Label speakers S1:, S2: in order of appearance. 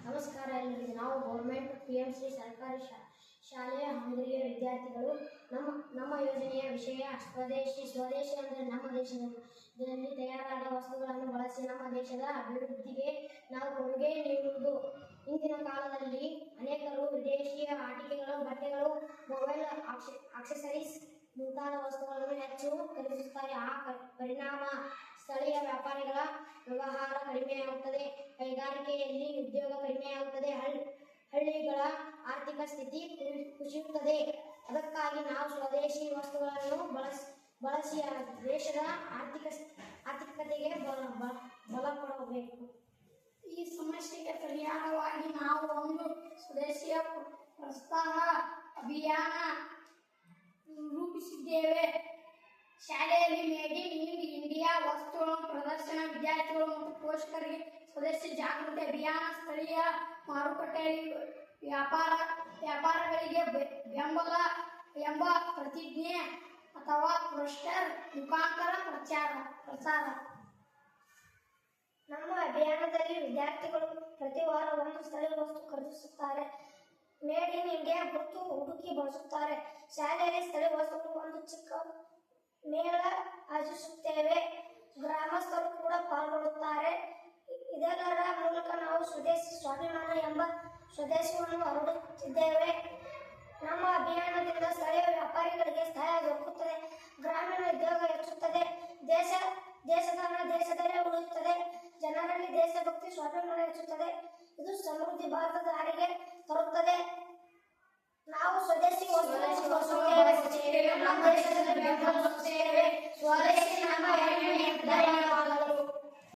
S1: ನಮಸ್ಕಾರ ಎಲ್ಲರಿಗೆ. ನಾವು ಗೌರ್ಮೆಂಟ್ PMC ಸರ್ಕಾರಿ ಶಾಲೆಯ ಹಂಗರಿಯ ವಿದ್ಯಾರ್ಥಿಗಳು. ನಮ್ಮ ಯೋಜನೆಯ ವಿಷಯ ಸ್ವದೇಶಿ ಅಂದರೆ ನಮ್ಮ ದೇಶದಲ್ಲಿ ತಯಾರಾದ ವಸ್ತುಗಳನ್ನು ಬಳಸಿ ನಮ್ಮ ದೇಶದ ಅಭಿವೃದ್ಧಿಗೆ ನಾವು ಕೊಡುಗೆ ನೀಡುವುದು. ಇಂದಿನ ಕಾಲದಲ್ಲಿ ಅನೇಕರು ವಿದೇಶಿಯ ಆಟಿಕೆಗಳು, ಬಟ್ಟೆಗಳು, ಮೊಬೈಲ್ ಆಕ್ಸೆಸರೀಸ್ ಮುಂತಾದ ವಸ್ತುಗಳನ್ನು ಹೆಚ್ಚು ಖರೀದಿಸುತ್ತಾರೆ. ಆ ಪರಿಣಾಮ ಸ್ಥಳೀಯ ವ್ಯಾಪಾರಿಗಳ ವ್ಯವಹಾರ ಕಡಿಮೆಯಾಗುತ್ತದೆ, ಕೈಗಾರಿಕೆಯಲ್ಲಿ ಉದ್ಯೋಗ ಕಡಿಮೆಯಾಗುತ್ತದೆ, ಹಳ್ಳಿಗಳ ಆರ್ಥಿಕ ಸ್ಥಿತಿ ಕುಸಿಯುತ್ತದೆ. ಅದಕ್ಕಾಗಿ ನಾವು ಸ್ವದೇಶಿ ವಸ್ತುಗಳನ್ನು ಬಳಸಿ ದೇಶದ ಆರ್ಥಿಕತೆಗೆ ಬಲ ಕೊಡಬೇಕು.
S2: ಈ ಸಮಸ್ಯೆಗೆ ಪರಿಹಾರವಾಗಿ ನಾವು ಒಂದು ಸ್ವದೇಶಿಯ ಪ್ರೋತ್ಸಾಹ ಅಭಿಯಾನ ರೂಪಿಸಿದ್ದೇವೆ. ಶಾಲೆಯಲ್ಲಿ ಮೇಡ್ ಇನ್ ಇಂಡಿಯಾ ವಸ್ತುಗಳನ್ನು ಪ್ರದರ್ಶನ, ವಿದ್ಯಾರ್ಥಿಗಳು ಮತ್ತು ಪೋಷಕರಿಗೆ ಸ್ವದೇಶಿ ಜಾಗೃತಿ ಅಭಿಯಾನ, ಸ್ಥಳೀಯ ಮಾರುಕಟ್ಟೆಯಲ್ಲಿ ವ್ಯಾಪಾರಗಳಿಗೆ ಬೆಂಬಲ ಎಂಬ ಪ್ರತಿಜ್ಞೆ ಅಥವಾ ಪೋಸ್ಟರ್ ಮುಖಾಂತರ ಪ್ರಚಾರ.
S1: ನಮ್ಮ ಅಭಿಯಾನದಲ್ಲಿ ವಿದ್ಯಾರ್ಥಿಗಳು ಪ್ರತಿ ವಾರ ಒಂದು ಸ್ಥಳೀಯ ವಸ್ತು ಖರೀದಿಸುತ್ತಾರೆ. ಮೇಡ್ ಇನ್ ಇಂಡಿಯಾ ಗುರುತು ಹುಡುಕಿ ಬಳಸುತ್ತಾರೆ. ಶಾಲೆಯಲ್ಲಿ ಸ್ಥಳೀಯ ವಸ್ತುಗಳು ಒಂದು ಚಿಕ್ಕ ಮೇಳ ಆಯೋಜಿಸುತ್ತೇವೆ. ಗ್ರಾಮಸ್ಥರು ಕೂಡ ಪಾಲ್ಗೊಳ್ಳುತ್ತಾರೆ. ಇದೆಲ್ಲರ ಮೂಲಕ ನಾವು ಸ್ವದೇಶಿ ಸ್ವಾಭಿಮಾನ ಎಂಬ ಸ್ವದೇಶವನ್ನು ಹರಡುತ್ತಿದ್ದೇವೆ. ನಮ್ಮ ಅಭಿಯಾನದಿಂದ ಸ್ಥಳೀಯ ವ್ಯಾಪಾರಿಗಳಿಗೆ ಸಹಾಯ ದೊರಕುತ್ತದೆ, ಗ್ರಾಮೀಣ ಉದ್ಯೋಗ ಹೆಚ್ಚುತ್ತದೆ, ದೇಶದ ಹಣ ದೇಶದಲ್ಲೇ ಉಳಿಯುತ್ತದೆ, ಜನರಲ್ಲಿ ದೇಶಭಕ್ತಿ ಸ್ವಾಭಿಮಾನ ಹೆಚ್ಚುತ್ತದೆ. ಇದು ಸಮೃದ್ಧಿ ಭಾರತದ ಹಾದಿಗೆ ತರುತ್ತದೆ. ನಾವು ಸ್ವದೇಶಿ ವಸ್ತುಗಳನ್ನು ಬಳಸುತ್ತೇವೆ, ನಮ್ಮ ದೇಶದಲ್ಲಿ ಬೆಂಬಲಿಸುತ್ತೇವೆ. ಸ್ವದೇಶಿ ನಮ್ಮ ಹೆಮ್ಮೆಯ ಧನ್ಯವಾದಗಳು.